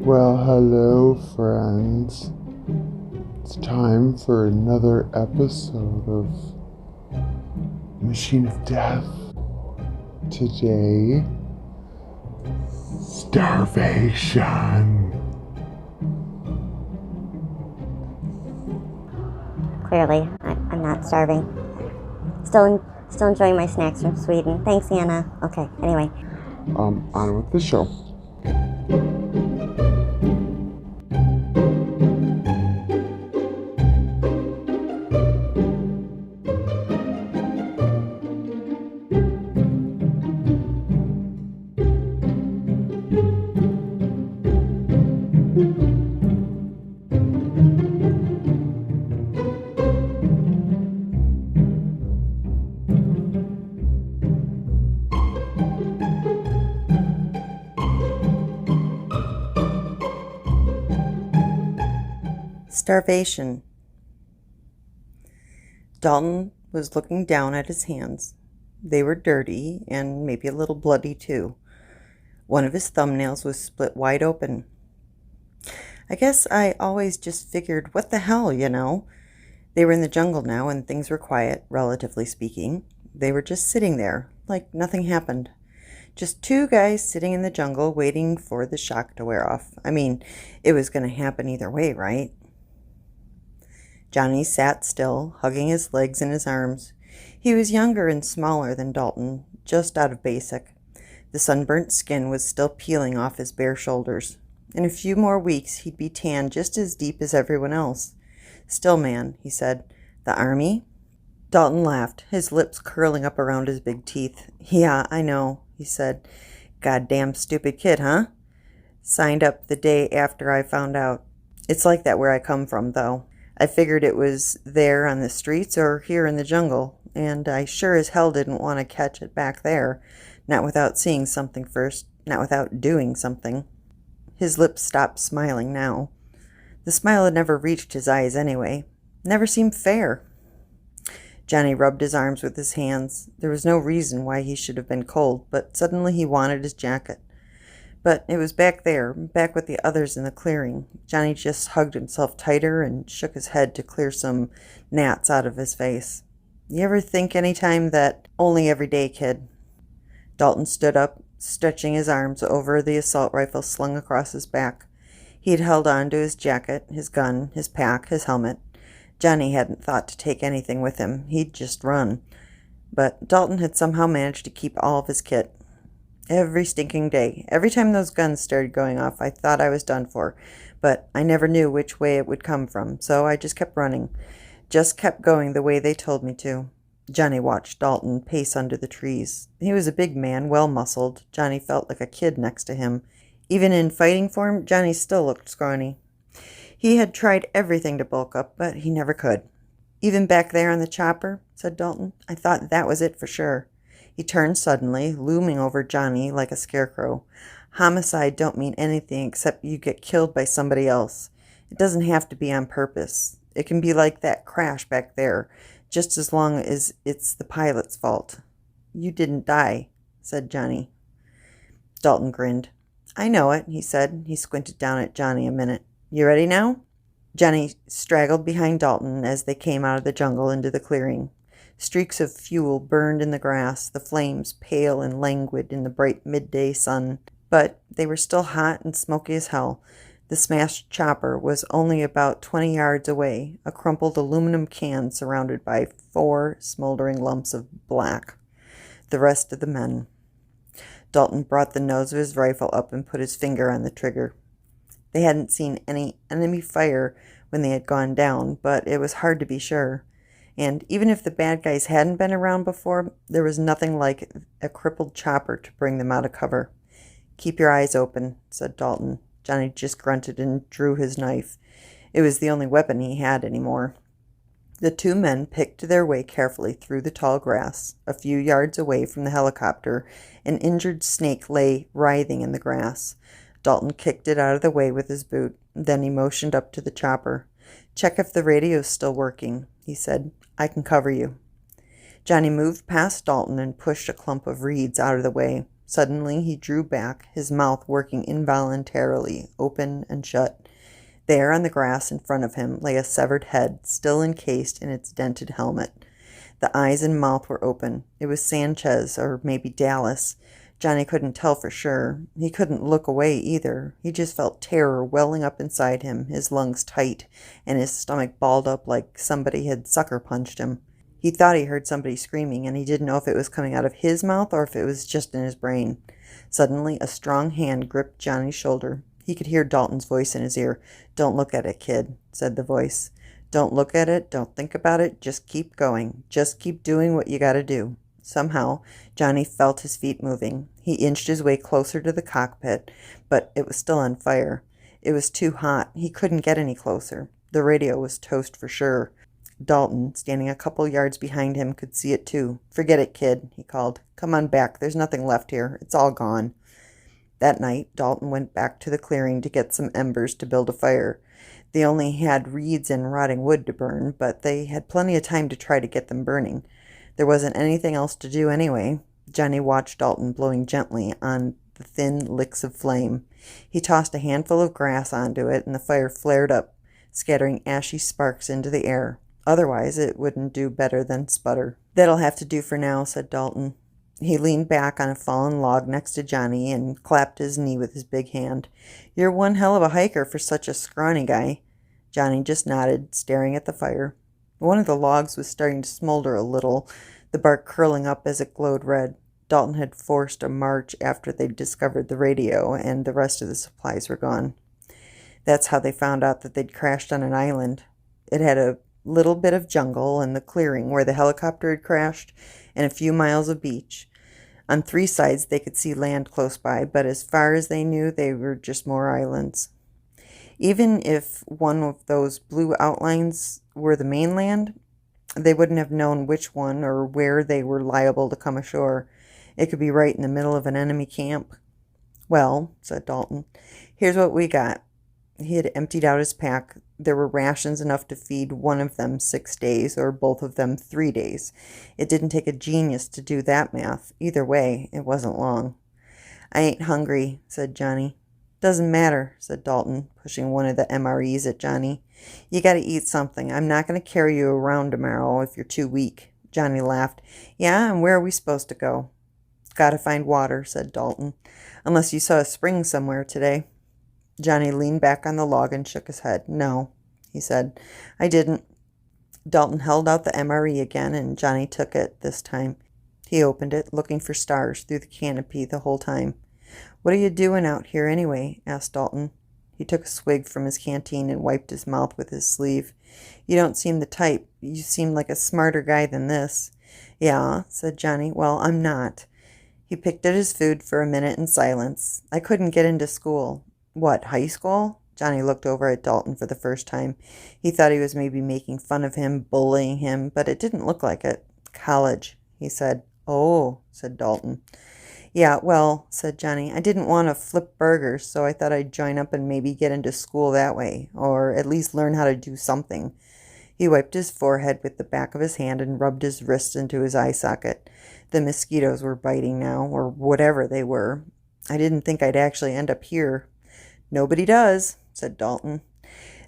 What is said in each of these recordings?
Well, hello, friends. It's time for another episode of Machine of Death. Today, Starvation. Clearly, I'm not starving. Still enjoying my snacks from Sweden. Thanks, Anna. Okay, anyway. On with the show. Starvation. Dalton was looking down at his hands. They were dirty and maybe a little bloody too. One of his thumbnails was split wide open. I guess I always just figured, what the hell, you know? They were in the jungle now and things were quiet, relatively speaking. They were just sitting there, like nothing happened. Just two guys sitting in the jungle waiting for the shock to wear off. I mean, it was going to happen either way, right? Johnny sat still, hugging his legs and his arms. He was younger and smaller than Dalton, just out of basic. The sunburnt skin was still peeling off his bare shoulders. In a few more weeks, he'd be tanned just as deep as everyone else. "Still, man," he said. "The army?" Dalton laughed, his lips curling up around his big teeth. "Yeah, I know," he said. "Goddamn stupid kid, huh? Signed up the day after I found out. It's like that where I come from, though. I figured it was there on the streets or here in the jungle, and I sure as hell didn't want to catch it back there, not without seeing something first, not without doing something." His lips stopped smiling now. The smile had never reached his eyes anyway. Never seemed fair. Johnny rubbed his arms with his hands. There was no reason why he should have been cold, but suddenly he wanted his jacket. But it was back there, back with the others in the clearing. Johnny just hugged himself tighter and shook his head to clear some gnats out of his face. "You ever think any time that only every day, kid?" Dalton stood up, stretching his arms over the assault rifle slung across his back. He had held on to his jacket, his gun, his pack, his helmet. Johnny hadn't thought to take anything with him. He'd just run. But Dalton had somehow managed to keep all of his kit. Every stinking day. Every time those guns started going off, I thought I was done for. But I never knew which way it would come from, so I just kept running. Just kept going the way they told me to. Johnny watched Dalton pace under the trees. He was a big man, well-muscled. Johnny felt like a kid next to him. Even in fighting form, Johnny still looked scrawny. He had tried everything to bulk up, but he never could. "Even back there on the chopper," said Dalton. "I thought that was it for sure." He turned suddenly, looming over Johnny like a scarecrow. "Homicide don't mean anything except you get killed by somebody else. It doesn't have to be on purpose. It can be like that crash back there, just as long as it's the pilot's fault." "You didn't die," said Johnny. Dalton grinned. "I know it," he said. He squinted down at Johnny a minute. "You ready now?" Johnny straggled behind Dalton as they came out of the jungle into the clearing. Streaks of fuel burned in the grass, the flames pale and languid in the bright midday sun. But they were still hot and smoky as hell. The smashed chopper was only about 20 yards away, a crumpled aluminum can surrounded by 4 smoldering lumps of black. The rest of the men. Dalton brought the nose of his rifle up and put his finger on the trigger. They hadn't seen any enemy fire when they had gone down, but it was hard to be sure. And even if the bad guys hadn't been around before, there was nothing like a crippled chopper to bring them out of cover. "Keep your eyes open," said Dalton. Johnny just grunted and drew his knife. It was the only weapon he had anymore. The two men picked their way carefully through the tall grass. A few yards away from the helicopter, an injured snake lay writhing in the grass. Dalton kicked it out of the way with his boot. Then he motioned up to the chopper. "Check if the radio's still working," he said. "I can cover you." Johnny moved past Dalton and pushed a clump of reeds out of the way. Suddenly he drew back, his mouth working involuntarily, open and shut. There on the grass in front of him lay a severed head, still encased in its dented helmet. The eyes and mouth were open. It was Sanchez, or maybe Dallas. Johnny couldn't tell for sure. He couldn't look away either. He just felt terror welling up inside him, his lungs tight, and his stomach balled up like somebody had sucker punched him. He thought he heard somebody screaming, and he didn't know if it was coming out of his mouth or if it was just in his brain. Suddenly, a strong hand gripped Johnny's shoulder. He could hear Dalton's voice in his ear. "Don't look at it, kid," said the voice. "Don't look at it. Don't think about it. Just keep going. Just keep doing what you gotta do." Somehow, Johnny felt his feet moving. He inched his way closer to the cockpit, but it was still on fire. It was too hot. He couldn't get any closer. The radio was toast for sure. Dalton, standing a couple yards behind him, could see it too. "Forget it, kid," he called. "Come on back. There's nothing left here. It's all gone." That night, Dalton went back to the clearing to get some embers to build a fire. They only had reeds and rotting wood to burn, but they had plenty of time to try to get them burning. There wasn't anything else to do anyway. Johnny watched Dalton blowing gently on the thin licks of flame. He tossed a handful of grass onto it, and the fire flared up, scattering ashy sparks into the air. Otherwise, it wouldn't do better than sputter. "That'll have to do for now," said Dalton. He leaned back on a fallen log next to Johnny and clapped his knee with his big hand. "You're one hell of a hiker for such a scrawny guy." Johnny just nodded, staring at the fire. One of the logs was starting to smolder a little, the bark curling up as it glowed red. Dalton had forced a march after they'd discovered the radio, and the rest of the supplies were gone. That's how they found out that they'd crashed on an island. It had a little bit of jungle and the clearing where the helicopter had crashed, and a few miles of beach. On 3 sides they could see land close by, but as far as they knew, they were just more islands. Even if one of those blue outlines were the mainland, they wouldn't have known which one or where they were liable to come ashore. It could be right in the middle of an enemy camp. "Well," said Dalton, "here's what we got." He had emptied out his pack. There were rations enough to feed one of them 6 days, or both of them 3 days. It didn't take a genius to do that math. Either way, it wasn't long. "I ain't hungry," said Johnny. "Doesn't matter," said Dalton, pushing one of the MREs at Johnny. "You gotta eat something. I'm not gonna carry you around tomorrow if you're too weak." Johnny laughed. "Yeah, and where are we supposed to go?" "Gotta find water," said Dalton. "Unless you saw a spring somewhere today." Johnny leaned back on the log and shook his head. "No," he said, "I didn't." Dalton held out the MRE again, and Johnny took it this time. He opened it, looking for stars through the canopy the whole time. "What are you doing out here anyway?" asked Dalton. He took a swig from his canteen and wiped his mouth with his sleeve. "You don't seem the type. You seem like a smarter guy than this." "Yeah," said Johnny. "Well, I'm not." He picked at his food for a minute in silence. "I couldn't get into school." "What, high school?" Johnny looked over at Dalton for the first time. He thought he was maybe making fun of him, bullying him, but it didn't look like it. "College," he said. "Oh," said Dalton. "Yeah, well," said Johnny, "I didn't want to flip burgers, so I thought I'd join up and maybe get into school that way, or at least learn how to do something." He wiped his forehead with the back of his hand and rubbed his wrist into his eye socket. The mosquitoes were biting now, or whatever they were. "I didn't think I'd actually end up here." "Nobody does," said Dalton.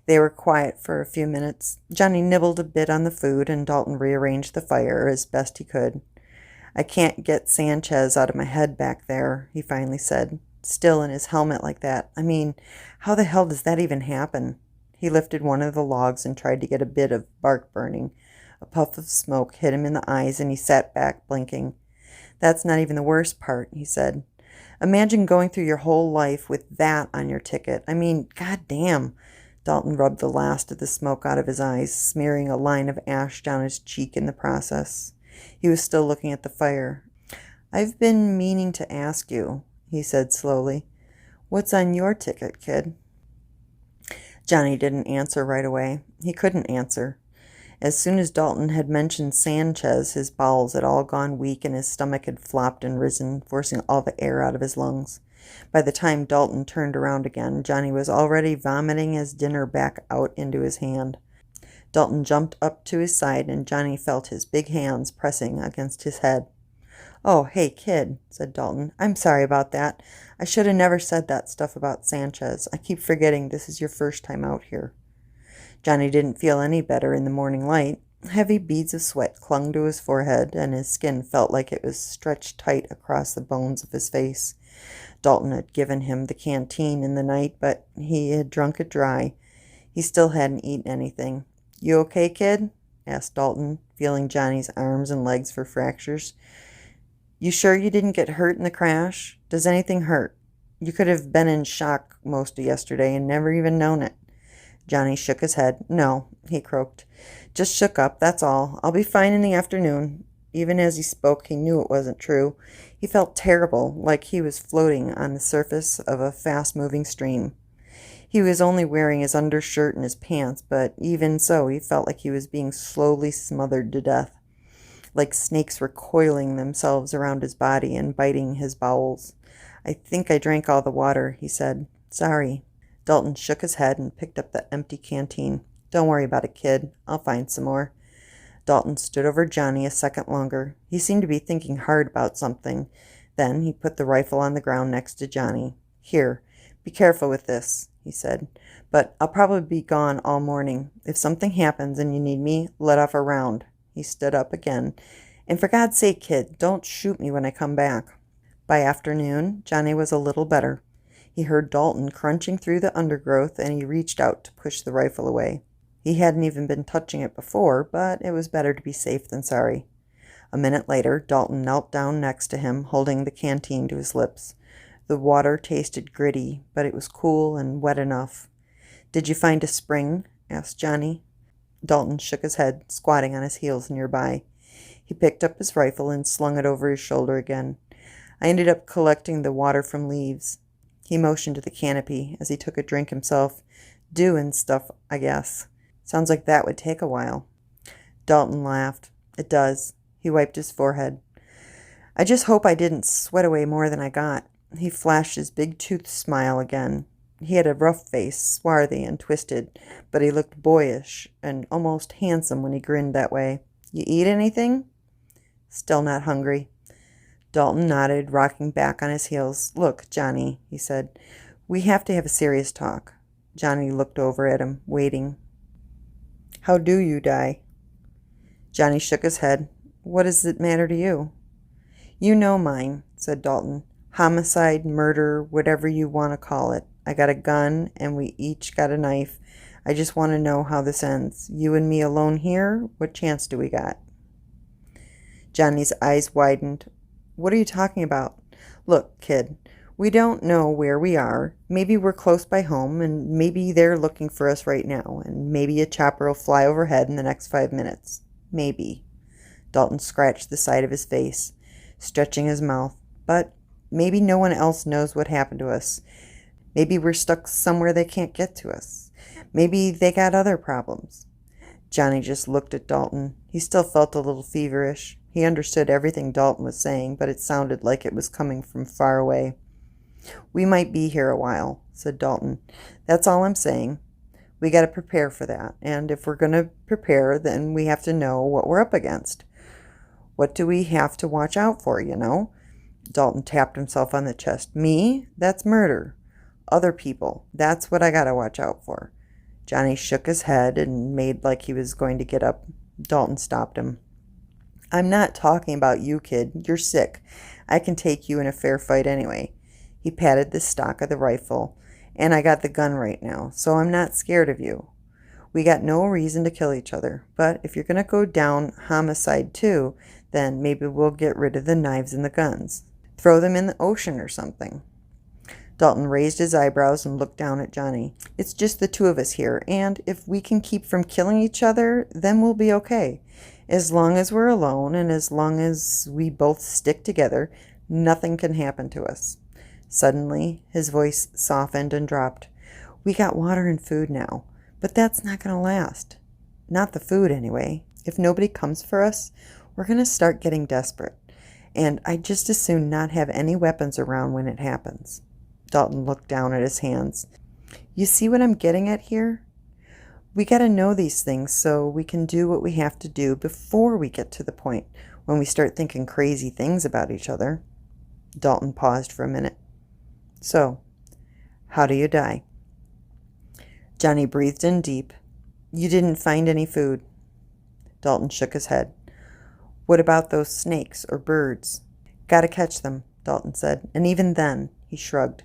They were quiet for a few minutes. Johnny nibbled a bit on the food, and Dalton rearranged the fire as best he could. "I can't get Sanchez out of my head back there," he finally said, "still in his helmet like that. I mean, how the hell does that even happen?" He lifted one of the logs and tried to get a bit of bark burning. A puff of smoke hit him in the eyes, and he sat back, blinking. "That's not even the worst part," he said. "Imagine going through your whole life with that on your ticket. I mean, goddamn." Dalton rubbed the last of the smoke out of his eyes, smearing a line of ash down his cheek in the process. He was still looking at the fire. "I've been meaning to ask you," he said slowly. "What's on your ticket, kid?" Johnny didn't answer right away. He couldn't answer. As soon as Dalton had mentioned Sanchez, his bowels had all gone weak and his stomach had flopped and risen, forcing all the air out of his lungs. By the time Dalton turned around again, Johnny was already vomiting his dinner back out into his hand. Dalton jumped up to his side, and Johnny felt his big hands pressing against his head. "Oh, hey, kid," said Dalton. "I'm sorry about that. I should have never said that stuff about Sanchez. I keep forgetting this is your first time out here." Johnny didn't feel any better in the morning light. Heavy beads of sweat clung to his forehead, and his skin felt like it was stretched tight across the bones of his face. Dalton had given him the canteen in the night, but he had drunk it dry. He still hadn't eaten anything. "You okay, kid?" asked Dalton, feeling Johnny's arms and legs for fractures. "You sure you didn't get hurt in the crash? Does anything hurt? You could have been in shock most of yesterday and never even known it." Johnny shook his head. "No," he croaked. "Just shook up, that's all. I'll be fine in the afternoon." Even as he spoke, he knew it wasn't true. He felt terrible, like he was floating on the surface of a fast-moving stream. He was only wearing his undershirt and his pants, but even so, he felt like he was being slowly smothered to death. Like snakes were coiling themselves around his body and biting his bowels. "I think I drank all the water," he said. "Sorry." Dalton shook his head and picked up the empty canteen. "Don't worry about it, kid. I'll find some more." Dalton stood over Johnny a second longer. He seemed to be thinking hard about something. Then he put the rifle on the ground next to Johnny. "Here, be careful with this," he said. "But I'll probably be gone all morning. If something happens and you need me, let off a round." He stood up again. "And for God's sake, kid, don't shoot me when I come back." By afternoon, Johnny was a little better. He heard Dalton crunching through the undergrowth, and he reached out to push the rifle away. He hadn't even been touching it before, but it was better to be safe than sorry. A minute later, Dalton knelt down next to him, holding the canteen to his lips. The water tasted gritty, but it was cool and wet enough. "Did you find a spring?" asked Johnny. Dalton shook his head, squatting on his heels nearby. He picked up his rifle and slung it over his shoulder again. "I ended up collecting the water from leaves." He motioned to the canopy as he took a drink himself. "Dew and stuff, I guess. Sounds like that would take a while." Dalton laughed. "It does." He wiped his forehead. "I just hope I didn't sweat away more than I got." He flashed his big-toothed smile again. He had a rough face, swarthy and twisted, but he looked boyish and almost handsome when he grinned that way. "You eat anything?" "Still not hungry." Dalton nodded, rocking back on his heels. "Look, Johnny," he said, "we have to have a serious talk." Johnny looked over at him, waiting. "How do you die?" Johnny shook his head. "What does it matter to you?" "You know mine," said Dalton. "Homicide, murder, whatever you want to call it. I got a gun, and we each got a knife. I just want to know how this ends. You and me alone here? What chance do we got?" Johnny's eyes widened. "What are you talking about?" "Look, kid, we don't know where we are. Maybe we're close by home, and maybe they're looking for us right now, and maybe a chopper will fly overhead in the next 5 minutes. Maybe." Dalton scratched the side of his face, stretching his mouth. "But maybe no one else knows what happened to us. Maybe we're stuck somewhere they can't get to us. Maybe they got other problems." Johnny just looked at Dalton. He still felt a little feverish. He understood everything Dalton was saying, but it sounded like it was coming from far away. "We might be here a while," said Dalton. "That's all I'm saying. We got to prepare for that. And if we're going to prepare, then we have to know what we're up against. What do we have to watch out for, you know?" Dalton tapped himself on the chest. "Me? That's murder. Other people. That's what I got to watch out for." Johnny shook his head and made like he was going to get up. Dalton stopped him. "I'm not talking about you, kid. You're sick. I can take you in a fair fight anyway." He patted the stock of the rifle. "And I got the gun right now, so I'm not scared of you. We got no reason to kill each other. But if you're going to go down homicide too, then maybe we'll get rid of the knives and the guns. Throw them in the ocean or something." Dalton raised his eyebrows and looked down at Johnny. "It's just the two of us here, and if we can keep from killing each other, then we'll be okay. As long as we're alone and as long as we both stick together, nothing can happen to us." Suddenly, his voice softened and dropped. "We got water and food now, but that's not going to last. Not the food, anyway. If nobody comes for us, we're going to start getting desperate. And I'd just as soon not have any weapons around when it happens." Dalton looked down at his hands. "You see what I'm getting at here? We got to know these things so we can do what we have to do before we get to the point when we start thinking crazy things about each other. Dalton paused for a minute. So, how do you die? Johnny breathed in deep. You didn't find any food. Dalton shook his head. What about those snakes or birds? Gotta catch them, Dalton said. And even then, he shrugged.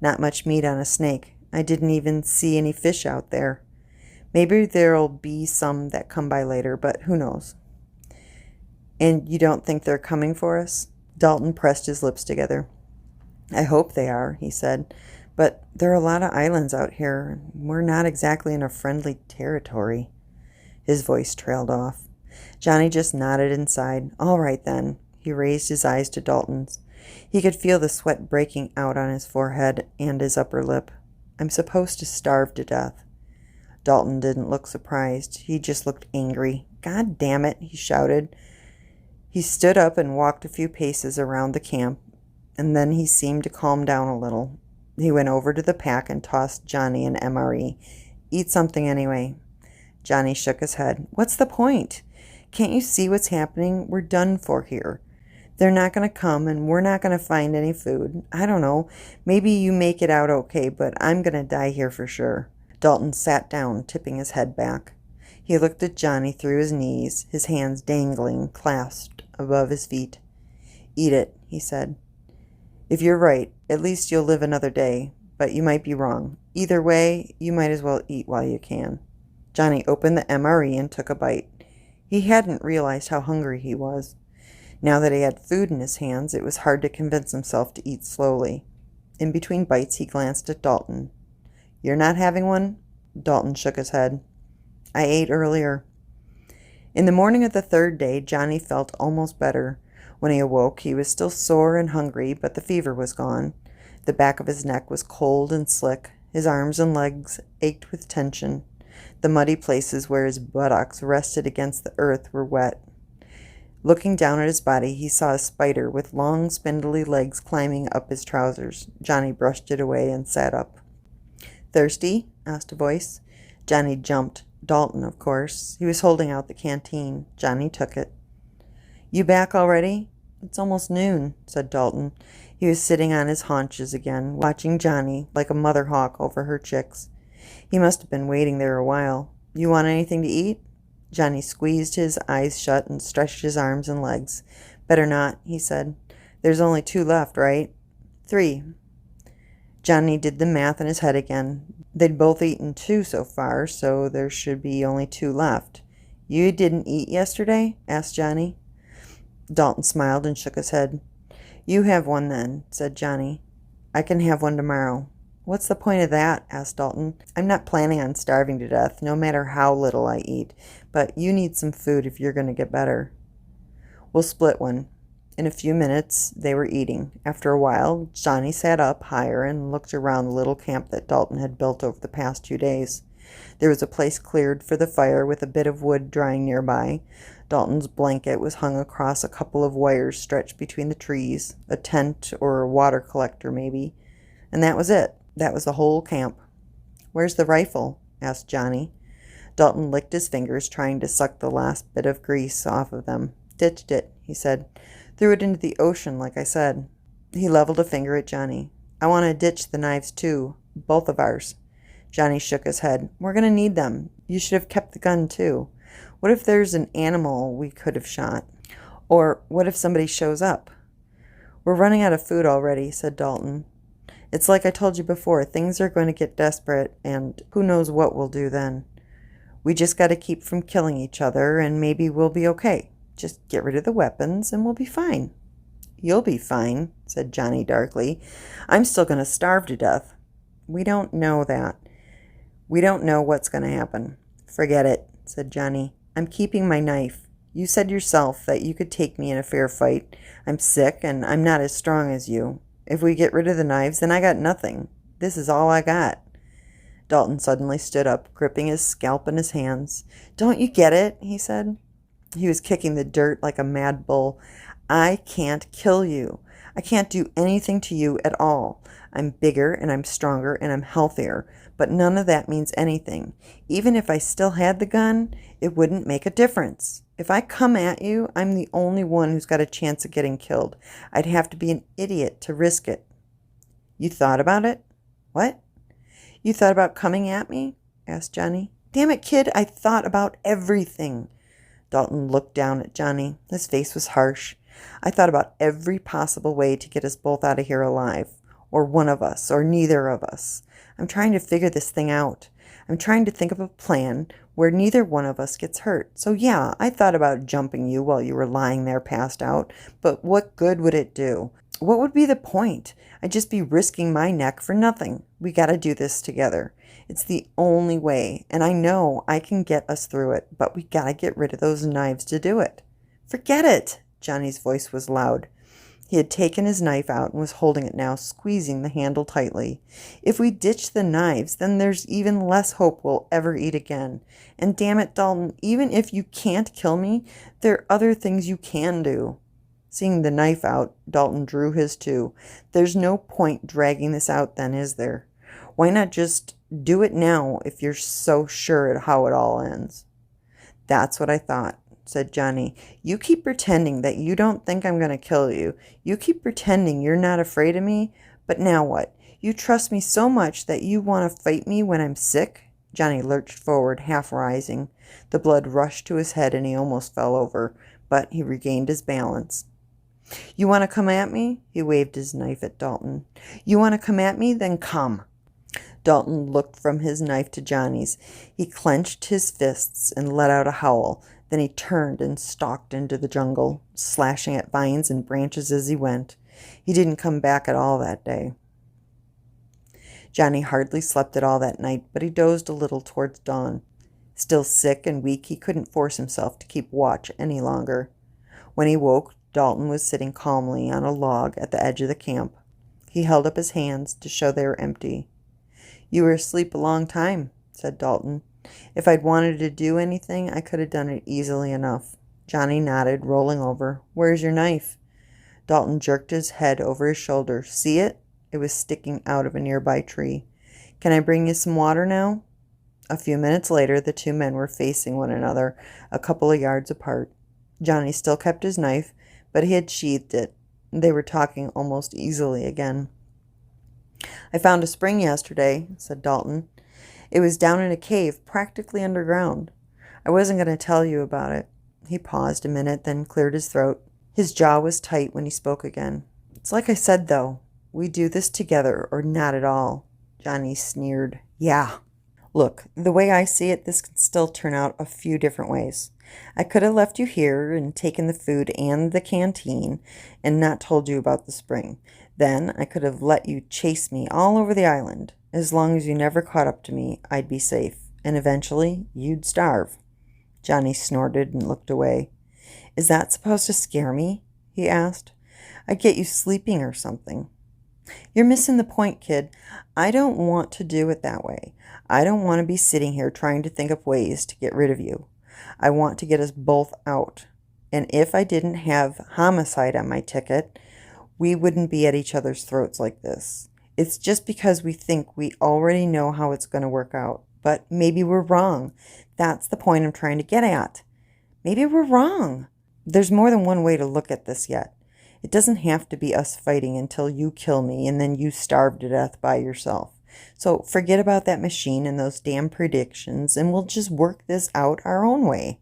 Not much meat on a snake. I didn't even see any fish out there. Maybe there'll be some that come by later, but who knows? And you don't think they're coming for us? Dalton pressed his lips together. I hope they are, he said. But there are a lot of islands out here. We're not exactly in a friendly territory. His voice trailed off. Johnny just nodded inside. All right, then. He raised his eyes to Dalton's. He could feel the sweat breaking out on his forehead and his upper lip. I'm supposed to starve to death. Dalton didn't look surprised. He just looked angry. God damn it, he shouted. He stood up and walked a few paces around the camp, and then he seemed to calm down a little. He went over to the pack and tossed Johnny an MRE. Eat something anyway. Johnny shook his head. What's the point? Can't you see what's happening? We're done for here. They're not going to come, and we're not going to find any food. I don't know. Maybe you make it out okay, but I'm going to die here for sure. Dalton sat down, tipping his head back. He looked at Johnny through his knees, his hands dangling, clasped above his feet. Eat it, he said. If you're right, at least you'll live another day, but you might be wrong. Either way, you might as well eat while you can. Johnny opened the MRE and took a bite. He hadn't realized how hungry he was. Now that he had food in his hands, it was hard to convince himself to eat slowly. In between bites, he glanced at Dalton. You're not having one? Dalton shook his head. I ate earlier. In the morning of the third day, Johnny felt almost better. When he awoke, he was still sore and hungry, but the fever was gone. The back of his neck was cold and slick. His arms and legs ached with tension. The muddy places where his buttocks rested against the earth were wet. Looking down at his body, he saw a spider with long, spindly legs climbing up his trousers. Johnny brushed it away and sat up. Thirsty? Asked a voice. Johnny jumped. Dalton, of course. He was holding out the canteen. Johnny took it. You back already? It's almost noon, said Dalton. He was sitting on his haunches again, watching Johnny like a mother hawk over her chicks. He must have been waiting there a while. You want anything to eat? Johnny squeezed his eyes shut and stretched his arms and legs. Better not, he said. There's only 2 left, right? 3. Johnny did the math in his head again. They'd both eaten 2 so far, so there should be only 2 left. You didn't eat yesterday? Asked Johnny. Dalton smiled and shook his head. You have one then, said Johnny. I can have one tomorrow. What's the point of that? Asked Dalton. I'm not planning on starving to death, no matter how little I eat, but you need some food if you're going to get better. We'll split one. In a few minutes, they were eating. After a while, Johnny sat up higher and looked around the little camp that Dalton had built over the past 2 days. There was a place cleared for the fire with a bit of wood drying nearby. Dalton's blanket was hung across a couple of wires stretched between the trees, a tent or a water collector maybe. And that was it. That was the whole camp. Where's the rifle? Asked Johnny. Dalton licked his fingers, trying to suck the last bit of grease off of them. Ditched it, he said. Threw it into the ocean, like I said. He leveled a finger at Johnny. I want to ditch the knives, too. Both of ours. Johnny shook his head. We're going to need them. You should have kept the gun, too. What if there's an animal we could have shot? Or what if somebody shows up? We're running out of food already, said Dalton. It's like I told you before, things are going to get desperate, and who knows what we'll do then. We just got to keep from killing each other, and maybe we'll be okay. Just get rid of the weapons, and we'll be fine. You'll be fine, said Johnny darkly. I'm still going to starve to death. We don't know that. We don't know what's going to happen. Forget it, said Johnny. I'm keeping my knife. You said yourself that you could take me in a fair fight. I'm sick, and I'm not as strong as you. If we get rid of the knives, then I got nothing. This is all I got. Dalton suddenly stood up, gripping his scalp in his hands. Don't you get it? He said. He was kicking the dirt like a mad bull. I can't kill you. I can't do anything to you at all. I'm bigger and I'm stronger and I'm healthier, but none of that means anything. Even if I still had the gun, it wouldn't make a difference. If I come at you, I'm the only one who's got a chance of getting killed. I'd have to be an idiot to risk it. You thought about it? What? You thought about coming at me? Asked Johnny. Damn it, kid, I thought about everything. Dalton looked down at Johnny. His face was harsh. I thought about every possible way to get us both out of here alive. Or one of us, or neither of us. I'm trying to figure this thing out. I'm trying to think of a plan where neither one of us gets hurt. So yeah, I thought about jumping you while you were lying there passed out, but what good would it do? What would be the point? I'd just be risking my neck for nothing. We gotta do this together. It's the only way, and I know I can get us through it, but we gotta get rid of those knives to do it. Forget it! Johnny's voice was loud. He had taken his knife out and was holding it now, squeezing the handle tightly. If we ditch the knives, then there's even less hope we'll ever eat again. And damn it, Dalton, even if you can't kill me, there are other things you can do. Seeing the knife out, Dalton drew his too. There's no point dragging this out then, is there? Why not just do it now if you're so sure at how it all ends? That's what I thought, said Johnny. You keep pretending that you don't think I'm going to kill you. You keep pretending you're not afraid of me. But now what? You trust me so much that you want to fight me when I'm sick? Johnny lurched forward, half rising. The blood rushed to his head and he almost fell over, but he regained his balance. You want to come at me? He waved his knife at Dalton. You want to come at me? Then come. Dalton looked from his knife to Johnny's. He clenched his fists and let out a howl. Then he turned and stalked into the jungle, slashing at vines and branches as he went. He didn't come back at all that day. Johnny hardly slept at all that night, but he dozed a little towards dawn. Still sick and weak, he couldn't force himself to keep watch any longer. When he woke, Dalton was sitting calmly on a log at the edge of the camp. He held up his hands to show they were empty. You were asleep a long time, said Dalton. If I'd wanted to do anything, I could have done it easily enough. Johnny nodded, rolling over. Where's your knife? Dalton jerked his head over his shoulder. See it? It was sticking out of a nearby tree. Can I bring you some water now? A few minutes later, the two men were facing one another, a couple of yards apart. Johnny still kept his knife, but he had sheathed it. They were talking almost easily again. I found a spring yesterday, said Dalton. It was down in a cave, practically underground. I wasn't going to tell you about it. He paused a minute, then cleared his throat. His jaw was tight when he spoke again. It's like I said, though. We do this together, or not at all. Johnny sneered. Yeah. Look, the way I see it, this could still turn out a few different ways. I could have left you here and taken the food and the canteen and not told you about the spring. Then I could have let you chase me all over the island. As long as you never caught up to me, I'd be safe. And eventually, you'd starve. Johnny snorted and looked away. Is that supposed to scare me? He asked. I'd get you sleeping or something. You're missing the point, kid. I don't want to do it that way. I don't want to be sitting here trying to think of ways to get rid of you. I want to get us both out. And if I didn't have homicide on my ticket, we wouldn't be at each other's throats like this. It's just because we think we already know how it's going to work out. But maybe we're wrong. That's the point I'm trying to get at. Maybe we're wrong. There's more than one way to look at this yet. It doesn't have to be us fighting until you kill me and then you starve to death by yourself. So forget about that machine and those damn predictions, and we'll just work this out our own way.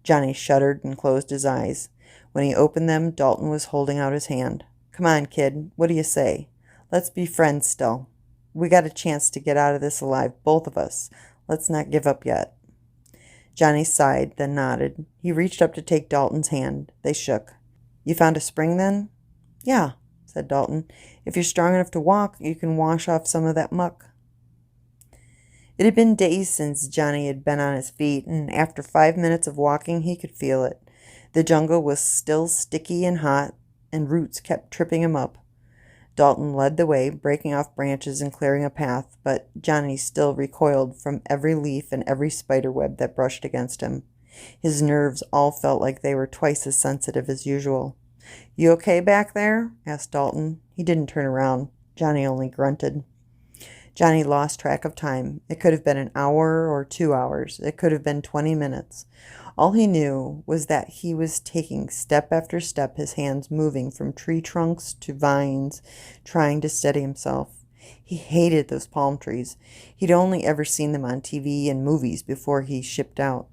Johnny shuddered and closed his eyes. When he opened them, Dalton was holding out his hand. Come on, kid. What do you say? Let's be friends still. We got a chance to get out of this alive, both of us. Let's not give up yet. Johnny sighed, then nodded. He reached up to take Dalton's hand. They shook. You found a spring then? Yeah, said Dalton. If you're strong enough to walk, you can wash off some of that muck. It had been days since Johnny had been on his feet, and after 5 minutes of walking, he could feel it. The jungle was still sticky and hot, and roots kept tripping him up. Dalton led the way, breaking off branches and clearing a path, but Johnny still recoiled from every leaf and every spider web that brushed against him. His nerves all felt like they were twice as sensitive as usual. "You okay back there?" asked Dalton. He didn't turn around. Johnny only grunted. Johnny lost track of time. It could have been an hour or 2 hours. It could have been 20 minutes. All he knew was that he was taking step after step, his hands moving from tree trunks to vines, trying to steady himself. He hated those palm trees. He'd only ever seen them on TV and movies before he shipped out.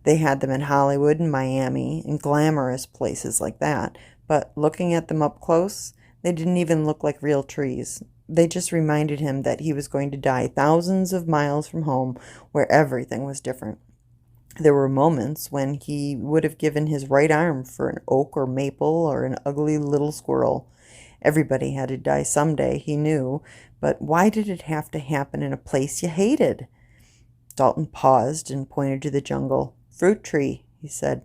They had them in Hollywood and Miami and glamorous places like that, but looking at them up close, they didn't even look like real trees. They just reminded him that he was going to die thousands of miles from home where everything was different. There were moments when he would have given his right arm for an oak or maple or an ugly little squirrel. Everybody had to die someday, he knew, but why did it have to happen in a place you hated? Dalton paused and pointed to the jungle. "Fruit tree," he said.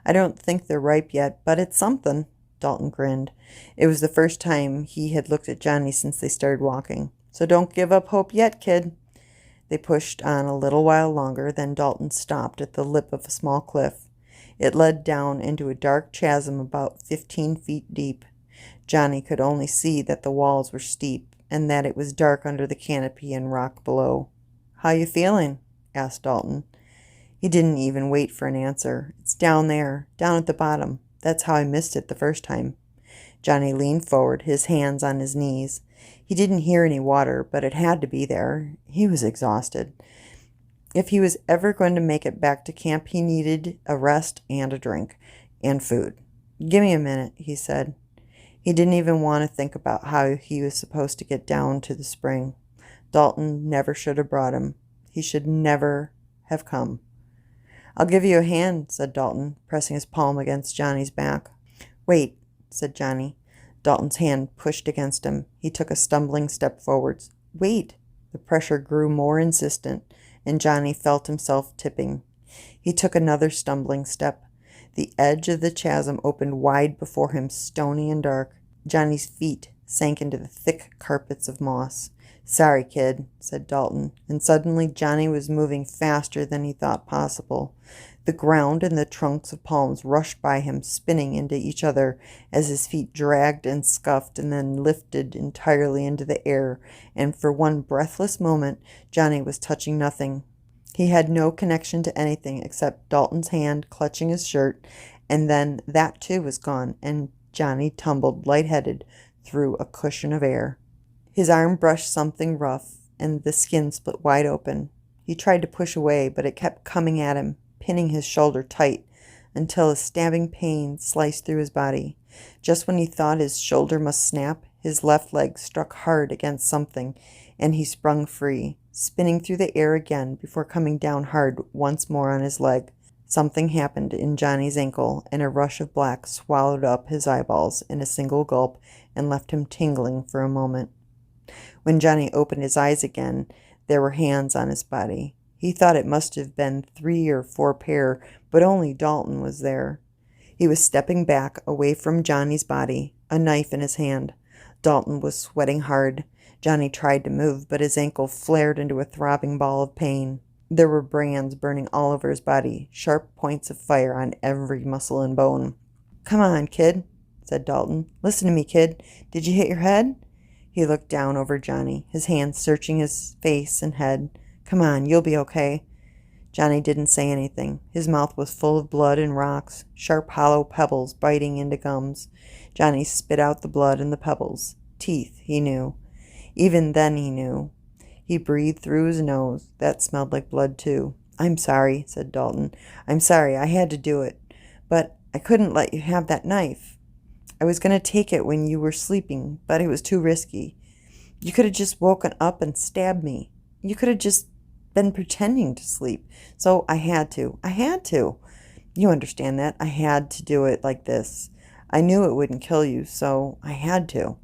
"I don't think they're ripe yet, but it's something." Dalton grinned. It was the first time he had looked at Johnny since they started walking. "So don't give up hope yet, kid." They pushed on a little while longer, then Dalton stopped at the lip of a small cliff. It led down into a dark chasm about 15 feet deep. Johnny could only see that the walls were steep and that it was dark under the canopy and rock below. "How you feeling?" asked Dalton. He didn't even wait for an answer. "It's down there, down at the bottom. That's how I missed it the first time." Johnny leaned forward, his hands on his knees. He didn't hear any water, but it had to be there. He was exhausted. If he was ever going to make it back to camp, he needed a rest and a drink and food. "Give me a minute," he said. He didn't even want to think about how he was supposed to get down to the spring. Dalton never should have brought him. He should never have come. "I'll give you a hand," said Dalton, pressing his palm against Johnny's back. "Wait," said Johnny. Dalton's hand pushed against him. He took a stumbling step forwards. "Wait!" The pressure grew more insistent, and Johnny felt himself tipping. He took another stumbling step. The edge of the chasm opened wide before him, stony and dark. Johnny's feet sank into the thick carpets of moss. "Sorry, kid," said Dalton, and suddenly Johnny was moving faster than he thought possible. The ground and the trunks of palms rushed by him, spinning into each other as his feet dragged and scuffed and then lifted entirely into the air, and for one breathless moment Johnny was touching nothing. He had no connection to anything except Dalton's hand clutching his shirt, and then that too was gone, and Johnny tumbled lightheaded through a cushion of air. His arm brushed something rough, and the skin split wide open. He tried to push away, but it kept coming at him, pinning his shoulder tight, until a stabbing pain sliced through his body. Just when he thought his shoulder must snap, his left leg struck hard against something, and he sprung free, spinning through the air again before coming down hard once more on his leg. Something happened in Johnny's ankle, and a rush of black swallowed up his eyeballs in a single gulp and left him tingling for a moment. When Johnny opened his eyes again, there were hands on his body. He thought it must have been 3 or 4 pair, but only Dalton was there. He was stepping back away from Johnny's body, a knife in his hand. Dalton was sweating hard. Johnny tried to move, but his ankle flared into a throbbing ball of pain. There were brands burning all over his body, sharp points of fire on every muscle and bone. "Come on, kid," said Dalton. "Listen to me, kid. Did you hit your head?" He looked down over Johnny, his hands searching his face and head. "Come on, you'll be okay." Johnny didn't say anything. His mouth was full of blood and rocks, sharp hollow pebbles biting into gums. Johnny spit out the blood and the pebbles. Teeth, he knew. Even then he knew. He breathed through his nose. That smelled like blood, too. "I'm sorry," said Dalton. "I'm sorry. I had to do it. But I couldn't let you have that knife. I was going to take it when you were sleeping, but it was too risky. You could have just woken up and stabbed me. You could have just been pretending to sleep. So I had to. I had to. You understand that. I had to do it like this. I knew it wouldn't kill you, so I had to."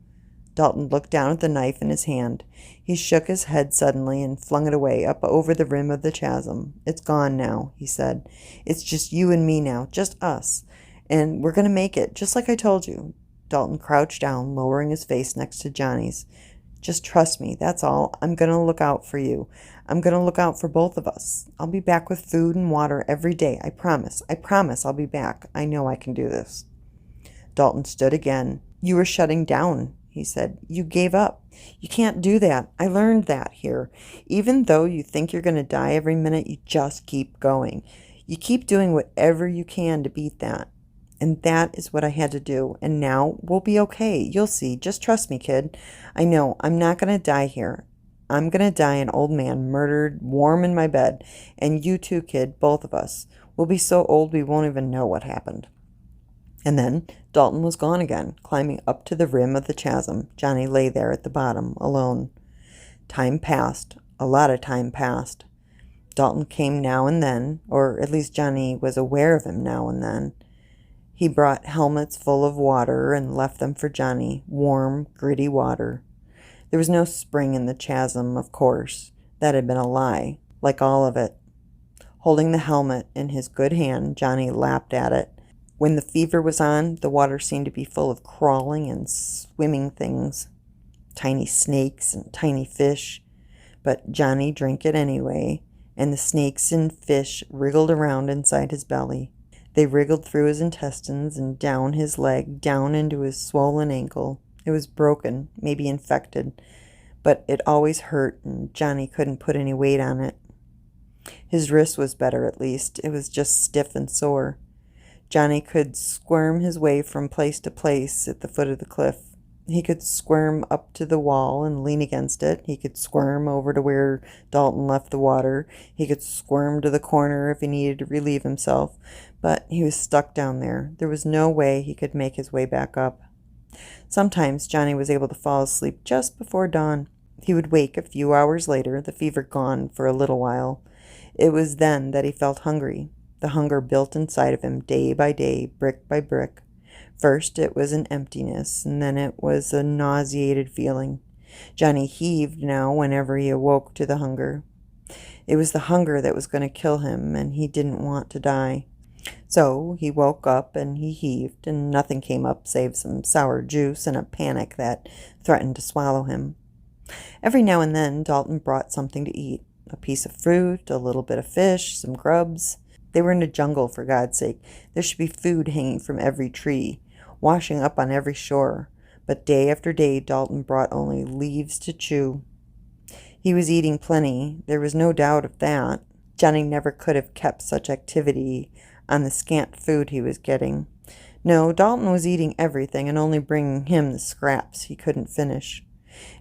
Dalton looked down at the knife in his hand. He shook his head suddenly and flung it away up over the rim of the chasm. "It's gone now," he said. "It's just you and me now, just us. And we're going to make it, just like I told you." Dalton crouched down, lowering his face next to Johnny's. "Just trust me, that's all. I'm going to look out for you. I'm going to look out for both of us. I'll be back with food and water every day. I promise. I promise I'll be back. I know I can do this." Dalton stood again. "You were shutting down," he said. "You gave up. You can't do that. I learned that here. Even though you think you're going to die every minute, you just keep going. You keep doing whatever you can to beat that. And that is what I had to do. And now we'll be okay. You'll see. Just trust me, kid. I know I'm not going to die here. I'm going to die an old man, murdered, warm in my bed. And you too, kid, both of us. We'll be so old we won't even know what happened." And then Dalton was gone again, climbing up to the rim of the chasm. Johnny lay there at the bottom, alone. Time passed. A lot of time passed. Dalton came now and then, or at least Johnny was aware of him now and then. He brought helmets full of water and left them for Johnny, warm, gritty water. There was no spring in the chasm, of course. That had been a lie, like all of it. Holding the helmet in his good hand, Johnny lapped at it. When the fever was on, the water seemed to be full of crawling and swimming things, tiny snakes and tiny fish. But Johnny drank it anyway, and the snakes and fish wriggled around inside his belly. They wriggled through his intestines and down his leg, down into his swollen ankle. It was broken, maybe infected, but it always hurt, and Johnny couldn't put any weight on it. His wrist was better, at least. It was just stiff and sore. Johnny could squirm his way from place to place at the foot of the cliff. He could squirm up to the wall and lean against it. He could squirm over to where Dalton left the water. He could squirm to the corner if he needed to relieve himself. But he was stuck down there. There was no way he could make his way back up. Sometimes Johnny was able to fall asleep just before dawn. He would wake a few hours later, the fever gone for a little while. It was then that he felt hungry. The hunger built inside of him day by day, brick by brick. First it was an emptiness, and then it was a nauseated feeling. Johnny heaved now whenever he awoke to the hunger. It was the hunger that was going to kill him, and he didn't want to die. So he woke up and he heaved, and nothing came up save some sour juice and a panic that threatened to swallow him. Every now and then Dalton brought something to eat, a piece of fruit, a little bit of fish, some grubs. They were in a jungle, for God's sake. There should be food hanging from every tree, washing up on every shore. But day after day Dalton brought only leaves to chew. He was eating plenty. There was no doubt of that. Johnny never could have kept such activity on the scant food he was getting. No, Dalton was eating everything and only bringing him the scraps he couldn't finish.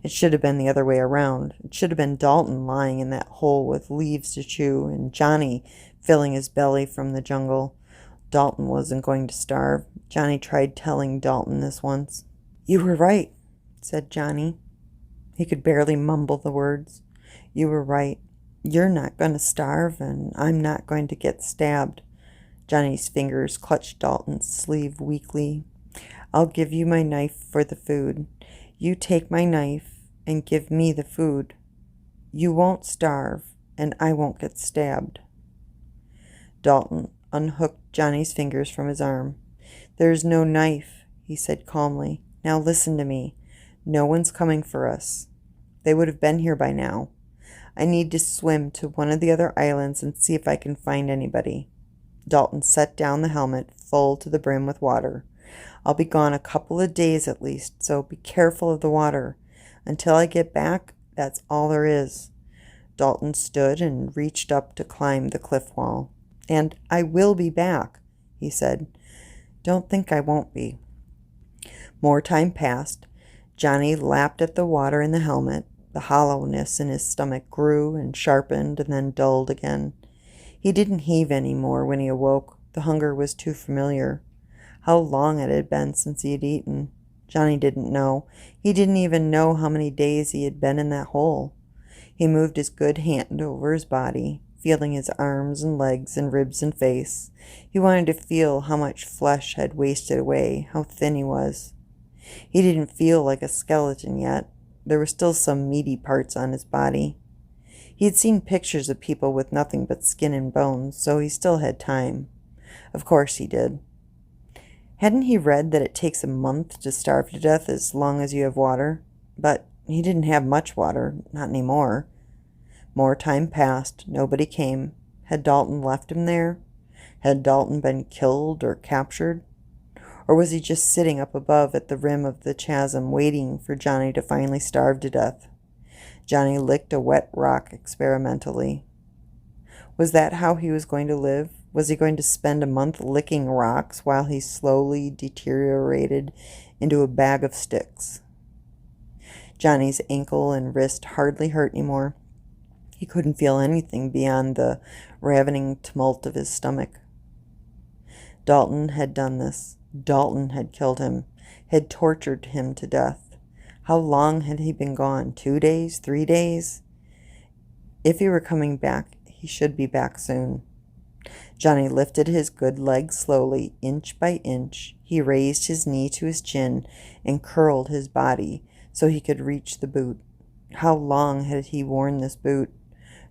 It should have been the other way around. It should have been Dalton lying in that hole with leaves to chew and Johnny filling his belly from the jungle. Dalton wasn't going to starve. Johnny tried telling Dalton this once. "You were right," said Johnny. He could barely mumble the words. "You were right. You're not going to starve, and I'm not going to get stabbed." Johnny's fingers clutched Dalton's sleeve weakly. "I'll give you my knife for the food. You take my knife and give me the food. You won't starve, and I won't get stabbed." Dalton unhooked Johnny's fingers from his arm. "There's no knife," he said calmly. "Now listen to me. No one's coming for us. They would have been here by now. I need to swim to one of the other islands and see if I can find anybody." Dalton set down the helmet full to the brim with water. "I'll be gone a couple of days at least, so be careful of the water. Until I get back, that's all there is." Dalton stood and reached up to climb the cliff wall. "And I will be back," he said. "Don't think I won't be." More time passed. Johnny lapped at the water in the helmet. The hollowness in his stomach grew and sharpened and then dulled again. He didn't heave any more when he awoke. The hunger was too familiar. How long it had been since he had eaten. Johnny didn't know. He didn't even know how many days he had been in that hole. He moved his good hand over his body, feeling his arms and legs and ribs and face. He wanted to feel how much flesh had wasted away, how thin he was. He didn't feel like a skeleton yet. There were still some meaty parts on his body. He had seen pictures of people with nothing but skin and bones, so he still had time. Of course he did. Hadn't he read that it takes a month to starve to death as long as you have water? But he didn't have much water, not anymore. More time passed. Nobody came. Had Dalton left him there? Had Dalton been killed or captured? Or was he just sitting up above at the rim of the chasm, waiting for Johnny to finally starve to death? Johnny licked a wet rock experimentally. Was that how he was going to live? Was he going to spend a month licking rocks while he slowly deteriorated into a bag of sticks? Johnny's ankle and wrist hardly hurt anymore. He couldn't feel anything beyond the ravening tumult of his stomach. Dalton had done this. Dalton had killed him, had tortured him to death. How long had he been gone? 2 days? 3 days? If he were coming back, he should be back soon. Johnny lifted his good leg slowly, inch by inch. He raised his knee to his chin and curled his body so he could reach the boot. How long had he worn this boot?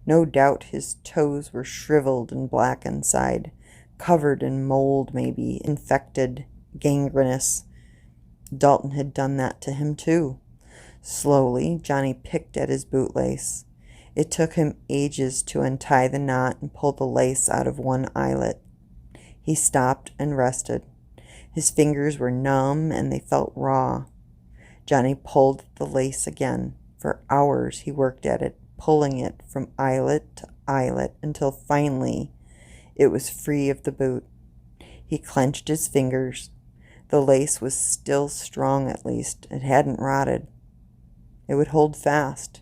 No doubt his toes were shriveled and black inside, covered in mold maybe, infected, gangrenous. Dalton had done that to him too. Slowly, Johnny picked at his bootlace. It took him ages to untie the knot and pull the lace out of one eyelet. He stopped and rested. His fingers were numb and they felt raw. Johnny pulled the lace again. For hours he worked at it, pulling it from eyelet to eyelet until finally it was free of the boot. He clenched his fingers. The lace was still strong at least. It hadn't rotted. It would hold fast.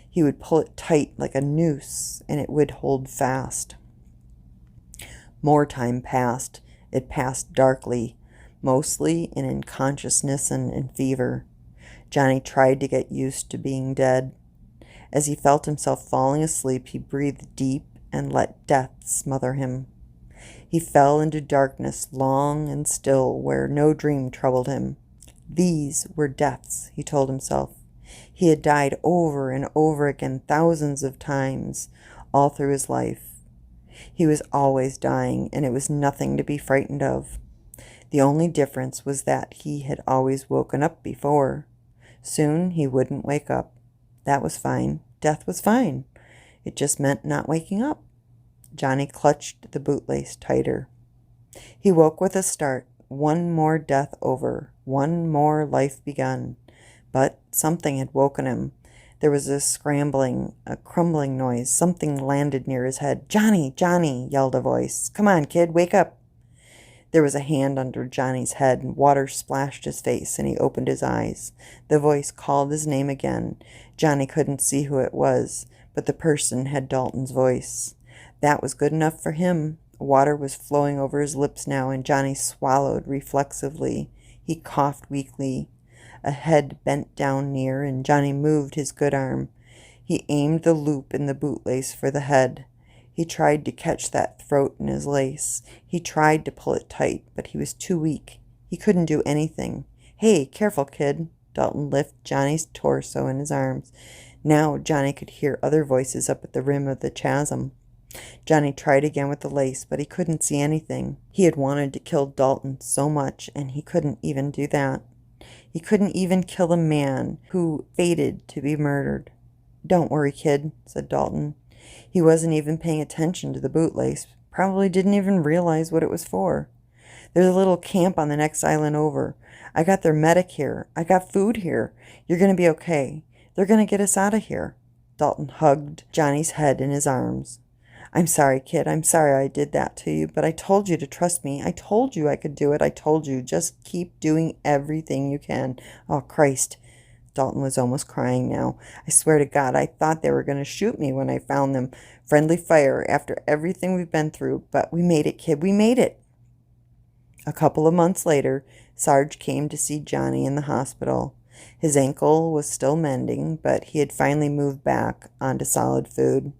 He would pull it tight like a noose, and it would hold fast. More time passed. It passed darkly, mostly in unconsciousness and in fever. Johnny tried to get used to being dead. As he felt himself falling asleep, he breathed deep and let death smother him. He fell into darkness, long and still, where no dream troubled him. These were deaths, he told himself. He had died over and over again, thousands of times, all through his life. He was always dying, and it was nothing to be frightened of. The only difference was that he had always woken up before. Soon he wouldn't wake up. That was fine. Death was fine. It just meant not waking up. Johnny clutched the bootlace tighter. He woke with a start. One more death over. One more life begun. But something had woken him. There was a scrambling, a crumbling noise. Something landed near his head. "Johnny! Johnny!" yelled a voice. "Come on, kid, wake up!" There was a hand under Johnny's head, and water splashed his face, and he opened his eyes. The voice called his name again. Johnny couldn't see who it was, but the person had Dalton's voice. That was good enough for him. Water was flowing over his lips now, and Johnny swallowed reflexively. He coughed weakly. A head bent down near, and Johnny moved his good arm. He aimed the loop in the bootlace for the head. He tried to catch that throat in his lace. He tried to pull it tight, but he was too weak. He couldn't do anything. "Hey, careful, kid." Dalton lifted Johnny's torso in his arms. Now Johnny could hear other voices up at the rim of the chasm. Johnny tried again with the lace, but he couldn't see anything. He had wanted to kill Dalton so much, and he couldn't even do that. He couldn't even kill a man who fated to be murdered. "Don't worry, kid," said Dalton. He wasn't even paying attention to the bootlace. Probably didn't even realize what it was for. "There's a little camp on the next island over. I got their medic here. I got food here. You're going to be okay. They're going to get us out of here." Dalton hugged Johnny's head in his arms. "I'm sorry, kid. I'm sorry I did that to you, but I told you to trust me. I told you I could do it. I told you. Just keep doing everything you can." "Oh, Christ." Dalton was almost crying now. "I swear to God, I thought they were going to shoot me when I found them. Friendly fire after everything we've been through. But we made it, kid. We made it." A couple of months later, Sarge came to see Johnny in the hospital. His ankle was still mending, but he had finally moved back onto solid food.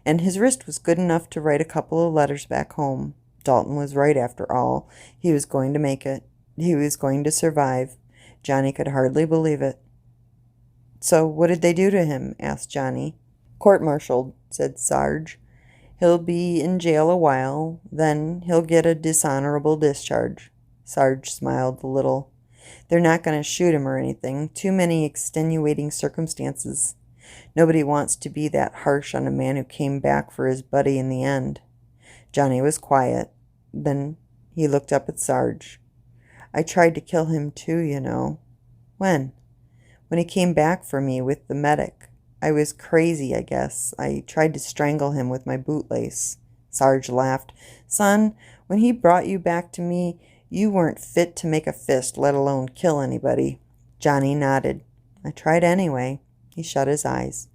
And his wrist was good enough to write a couple of letters back home. Dalton was right after all. He was going to make it. He was going to survive. Johnny could hardly believe it. "So what did they do to him?" asked Johnny. "Court-martialed," said Sarge. "He'll be in jail a while. Then he'll get a dishonorable discharge." Sarge smiled a little. "They're not going to shoot him or anything. Too many extenuating circumstances. Nobody wants to be that harsh on a man who came back for his buddy in the end." Johnny was quiet. Then he looked up at Sarge. I tried to kill him too, you know. When? When he came back for me with the medic. I was crazy, I guess. I tried to strangle him with my bootlace. Sarge laughed. Son, when he brought you back to me, you weren't fit to make a fist, let alone kill anybody. Johnny nodded. I tried anyway. He shut his eyes.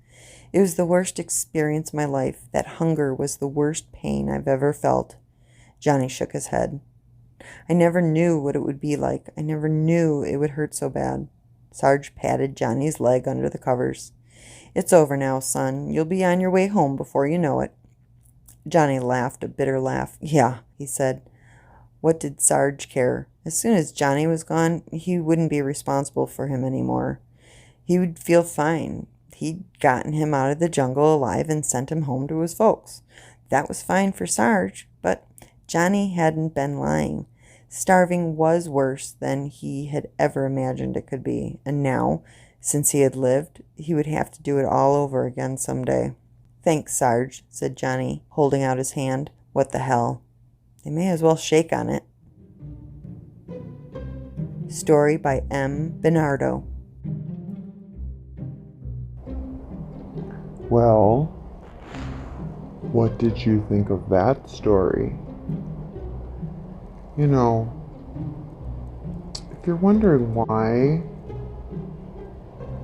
It was the worst experience of my life. That hunger was the worst pain I've ever felt. Johnny shook his head. I never knew what it would be like. I never knew it would hurt so bad. Sarge patted Johnny's leg under the covers. It's over now, son. You'll be on your way home before you know it. Johnny laughed a bitter laugh. Yeah, he said. What did Sarge care? As soon as Johnny was gone, he wouldn't be responsible for him anymore. He would feel fine. He'd gotten him out of the jungle alive and sent him home to his folks. That was fine for Sarge, but Johnny hadn't been lying. Starving was worse than he had ever imagined it could be, and now, since he had lived, he would have to do it all over again someday. Thanks, Sarge, said Johnny, holding out his hand. What the hell? They may as well shake on it. Story by M. Bernardo. Well, what did you think of that story? You know, if you're wondering why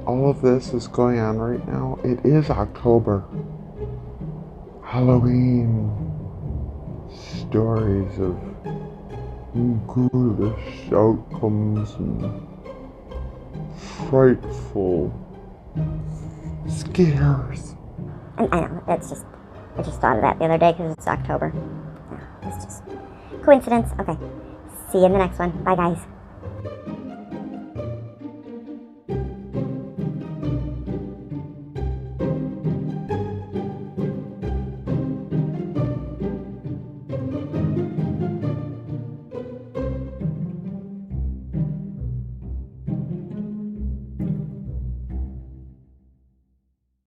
all of this is going on right now, it is October. Halloween. Stories of ghoulish outcomes and frightful scares. I know, I just thought of that the other day because it's October. Yeah, it's just coincidence. Okay, see you in the next one. Bye, guys.